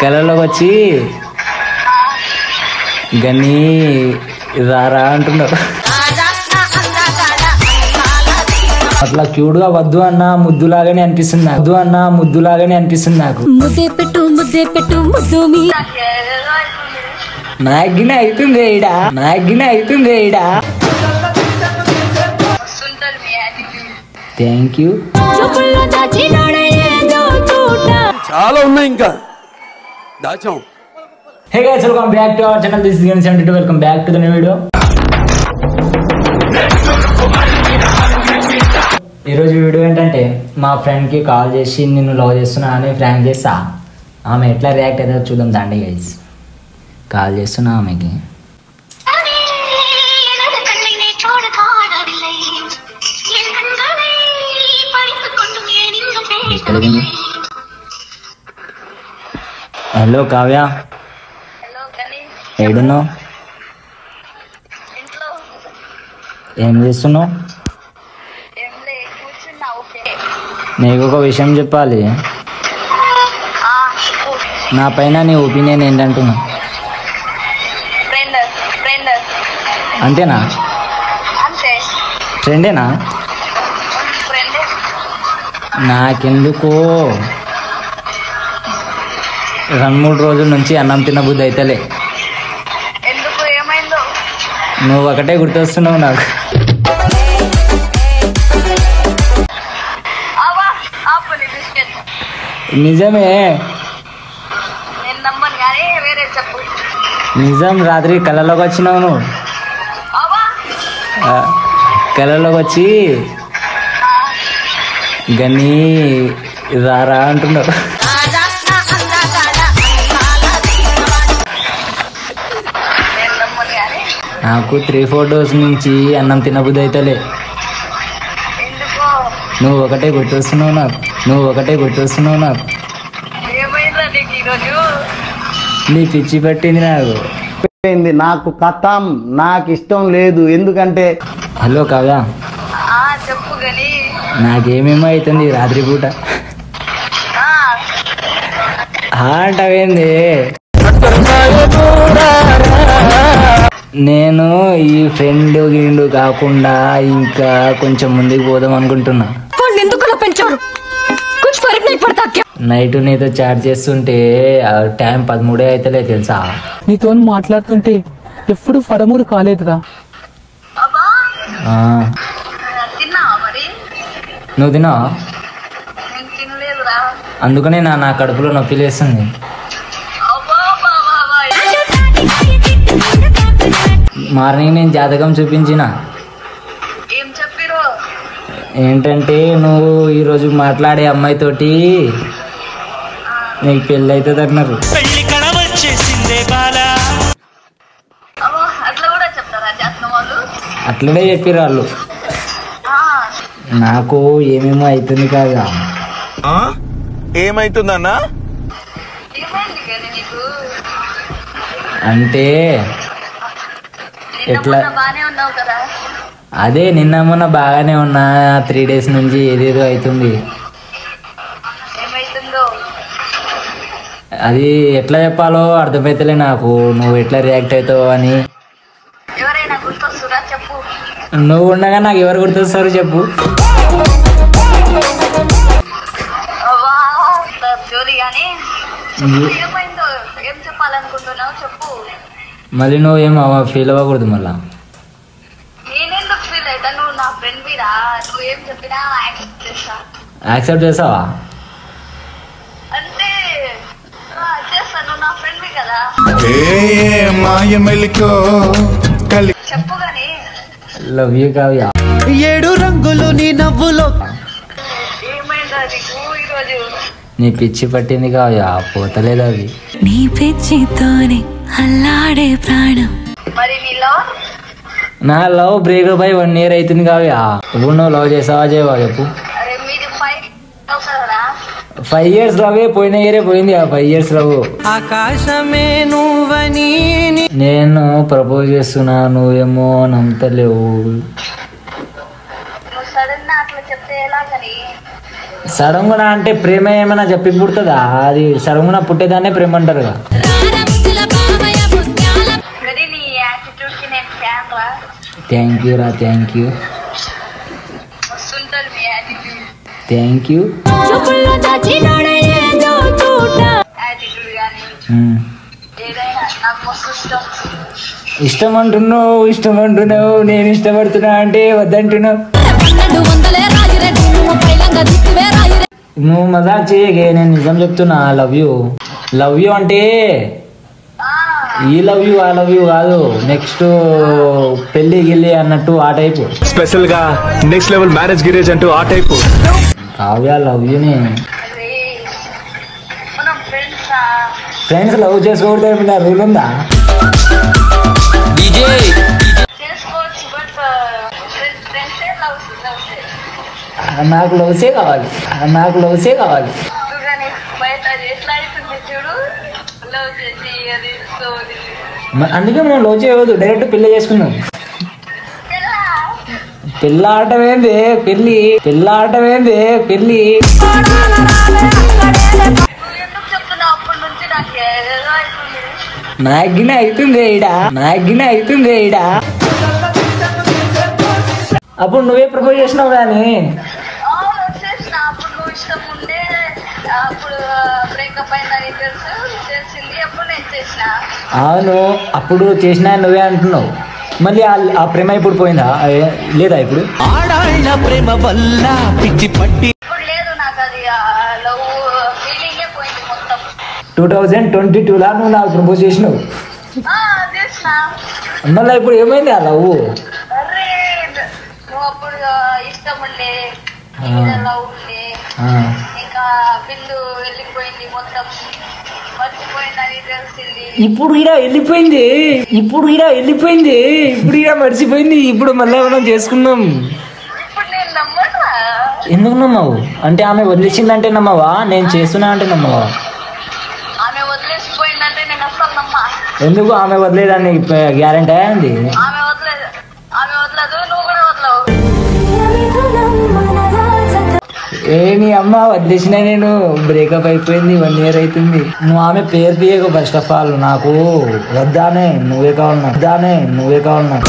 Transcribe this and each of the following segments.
కళలోకి వచ్చి గని రారా అంటున్నారు. అట్లా క్యూట్ గా వద్దు అన్న ముద్దులాగానే అనిపిస్తుంది నాకు. ముద్దే పెట్టు నాగిన అవుతుంది ఈడ. Thank you. చాలా ఉన్నాయి ఇంకా దాచాం. Hey guys, welcome back to our channel. This is Gani72. Welcome back to the new video. ఈరోజు వీడియో ఏంటంటే మా ఫ్రెండ్కి కాల్ చేసి నిన్ను లవ్ చేస్తున్నా అని ఫ్రాంక్ చేస్తా. ఆమె ఎట్లా రియాక్ట్ అవుతుందో చూద్దాం. దాండి గైస్, కాల్ చేస్తున్నా ఆమెకి. హలో కావ్య, ఏడున్నావు? ఏం చేస్తున్నావు? నీకు ఒక విషయం చెప్పాలి. నా పైన నీ ఒపీనియన్ ఏంటంటున్నా? అంతేనా? ఫ్రెండేనా? నాకెందుకు 2-3 రోజుల నుంచి అన్నం తిన్న బుద్ధి అయితలే. నువ్వు ఒకటే గుర్తొస్తున్నావు నాకు. నిజమే, నిజం. రాత్రి కళలోకి వచ్చినావు నువ్వు. కళలోకి వచ్చి గని రారా అంటున్నారు. నాకు 3-4 డేస్ నుంచి అన్నం తినబుద్ధి అయితలే. నువ్వు ఒకటే గుర్తొస్తున్నావు నాకు. నీ పిచ్చి పట్టింది నాకు కథం. నాకు ఇష్టం లేదు. ఎందుకంటే హలో కావ్య, నాకేమేమో అవుతుంది రాత్రి పూట. అంటవేంది? నేను ఈ ఫ్రెండ్ గిండు కాకుండా ఇంకా కొంచెం ముందుకు పోదాం అనుకుంటున్నా. నైట్ నీతో చాట్ చేస్తుంటే టైం 13 అయితలే తెలుసా? నీతో మాట్లాడుతుంటే ఎప్పుడు 13 కాలేదురా. నువ్వు తిన్నావా? అందుకనే నా కడుపులో నొప్పి లేస్తుంది. మార్నింగ్ నేను జాతకం చూపించిన. ఏంటంటే నువ్వు ఈరోజు మాట్లాడే అమ్మాయితోటి నీకు పెళ్ళి అవుతుంది అన్నారు. అట్లనే చెప్పారు వాళ్ళు. నాకు ఏమేమో అవుతుంది కాదా? ఏమైతుందన్నా? అంటే ఎట్లా? అదే నిన్న మొన్న బాగానే ఉన్నా, 3 డేస్ నుంచి ఏదేదో అవుతుంది. అది ఎట్లా చెప్పాలో అర్థమైతలే నాకు. నువ్వు ఎట్లా రియాక్ట్ అవుతావు అని. నువ్వు ఉండగా నాకు ఎవరు గుర్తొస్తారు చెప్పు? మళ్ళీ నువ్వేం ఫీల్ అవ్వకూడదు. మళ్ళా యాక్సెప్ట్ చేసావా? Love you Kavya. 7 రంగులు నీ నవ్వులో. నీ పిచ్చి పట్టింది కావ్య, పోతలేదు అది. నీ పిచ్చితోనే అల్లాడే ప్రాణం. నా లవ్ బ్రేకప్ అయి 1 year అవుతుంది కావ్య. ఇప్పుడు నువ్వు లవ్ చేసావా చేయవా చెప్పు? 5 years లవే. పోయిన ఇయరే పోయింది ఆ 5 years లవ్. ఆకాశమే నువ్వని నేను ప్రపోజ్ చేస్తున్నా, నువ్వేమో నమ్మతలేవు. సడన్గా అంటే ప్రేమ ఏమైనా చెప్పి పుడుతుందా? అది సడన్గా పుట్టేదాన్నే ప్రేమ అంటారు. థ్యాంక్ యూ రా, థ్యాంక్ యూ, థ్యాంక్ యూ. ఇష్టం అంటున్నావు, నేను ఇష్టపడుతున్నా అంటే వద్దంటున్నావు. నువ్వు మజాక్ చేయగే, నేను నిజం చెప్తున్నా. లవ్ యూ అంటే ఈ లవ్ యూ ఆ లవ్ యూ కాదు, నెక్స్ట్ పెళ్లి గిల్లి అన్నట్టు ఆ టైపు, స్పెషల్ గా నెక్స్ట్ లెవెల్ మ్యారేజ్ గిరేజ్ అంటూ ఆ టైపు. కావ్య లవ్ యూని ఫ్రెండ్స్ లవ్ చేసుకోవడం రూల్ ఉందా? నాకు లవ్సే కావాలి. అందుకే మనం లవ్ చేయవద్దు, డైరెక్ట్ పెళ్లి చేసుకుందాం. పెళ్ళి ఆడటమేంది పెళ్ళి నాగిన అవుతుంది ఈడ. అప్పుడు నువ్వే ప్రపోజ్ చేసినావు కానీ. అవును, అప్పుడు చేసినా నువ్వే అంటున్నావు. మళ్ళీ ఆ ప్రేమ ఇప్పుడు పోయిందా? లేదా ఇప్పుడు? ఆడాళ్ళ ప్రేమ వల్ల పిచ్చి పట్టి 2022లా నువ్వు నాకు ప్రపోజ్ చేసినావు. మళ్ళీ ఇప్పుడు ఏమైంది ఆ లవ్? ఇప్పుడు ఈడ వెళ్ళిపోయింది, ఇప్పుడు ఈడ మర్చిపోయింది. ఇప్పుడు మళ్ళీ మనం చేసుకుందాం. ఎందుకు నమ్మవు? అంటే ఆమె వదిలేసిందంటే నమ్మవా? నేను చేస్తున్నా అంటే నమ్మవా? ఎందుకు ఆమె వదిలేదాన్ని గ్యారెంటీ అయింది? నీ అమ్మ వదిలేసిన, నేను బ్రేకప్ అయిపోయింది 1 year అవుతుంది. నువ్వు ఆమె పేరు తీయకు. ఫస్ట్ ఆఫ్ ఆల్ నాకు వద్దానే, నువ్వే కావాలి నాకు.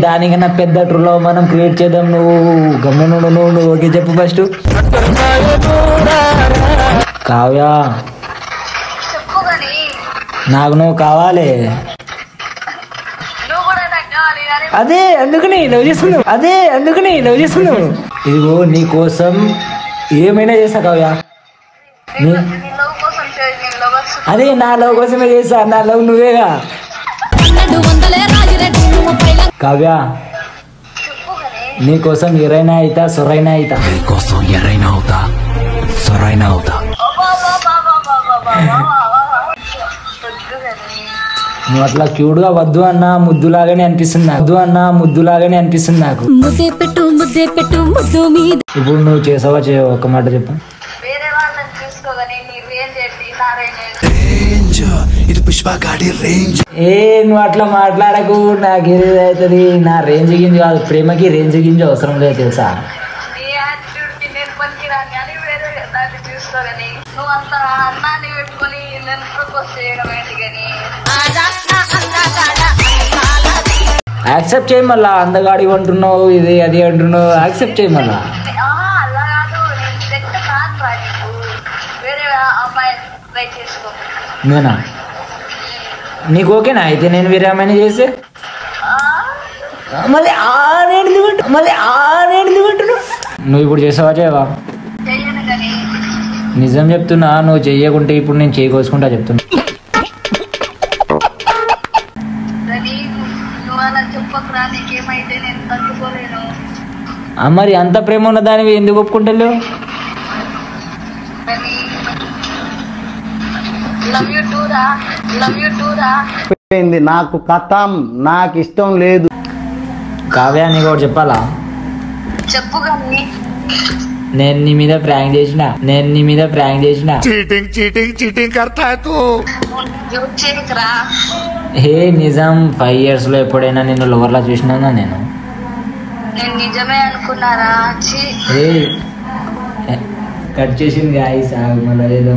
దానికన్నా పెద్ద ట్రూ లవ్ మనం క్రియేట్ చేద్దాం. నువ్వు గమ్మును నువ్వు ఓకే చెప్పు ఫస్ట్. కావ్య నాకు నువ్వు కావాలి. అదే అందుకని లవ్ చేస్తున్నావు. ఇదిగో నీ కోసం ఏమైనా చేస్తా కావ్య. అదే నా లవ్ కోసమే చేస్తా. నా లవ్ నువ్వేగా కావ్య. నీ కోసం ఎరైనా అవుతా, సొరైనా అవుతా. నువ్వు అట్లా క్యూట్ గా వద్దు అన్న ముద్దులాగానే అనిపిస్తుంది నాకు. ఇప్పుడు నువ్వు చేసావా చేయవా? ఒక్క మాట చెప్పు. నువ్వు అట్లా మాట్లాడకు, నాకు ఏదైతుంది. నా రేంజ్ గింజ కాదు, ప్రేమకి రేంజ్ గింజ అవసరం లేదు తెలుసా. యాక్సెప్ట్ చేయి మళ్ళా. అందగాడి అంటున్నావు, ఇది అది అంటున్నావు, యాక్సెప్ట్ చేయి మళ్ళా. నేనా? నీకు ఓకేనా అయితే నేను వేరే అమ్మాయిని చేస్తే? మళ్ళీ నువ్వు ఇప్పుడు చేసావా చేయవా? నిజం చెప్తున్నా, నువ్వు చెయ్యకుంటే ఇప్పుడు నేను చేయకోసుకుంటా చెప్తున్నా. మరి అంత ప్రేమ ఉన్న దానివి ఎందుకు ఒప్పుకుంటలేవు? నాకు కథం, నాకు ఇష్టం లేదు. కావ్య నీకు ఒకటి చెప్పాలా? చెప్పు. నేను నీ మీద ప్రాంక్ చేసిన. చీటింగ్ కర్తా తూ. హే నిజం 5 years లో ఎప్పుడైనా నిన్ను లవర్లా చూసినానా నేను నిజమే అనుకున్నారా? ఏ కట్ చేసింది గాయస్ మళ్ళీ ఏదో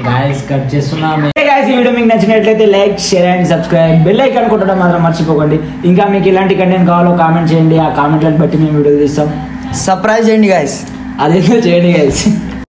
గాయస్ కట్ చేస్తున్నా. గాయస్ ఈ వీడియో మీకు నచ్చినట్లయితే like share and subscribe bell icon కొట్టడం మాత్రం మర్చిపోకండి. ఇంకా మీకు ఇలాంటి కంటెంట్ కావాలో కామెంట్ చేయండి, ఆ కామెంట్లను బట్టి మేము వీడియో తీస్తాం. సర్ప్రైజ్ చేయండి గాయస్, అదేదో చేయండి గాయస్.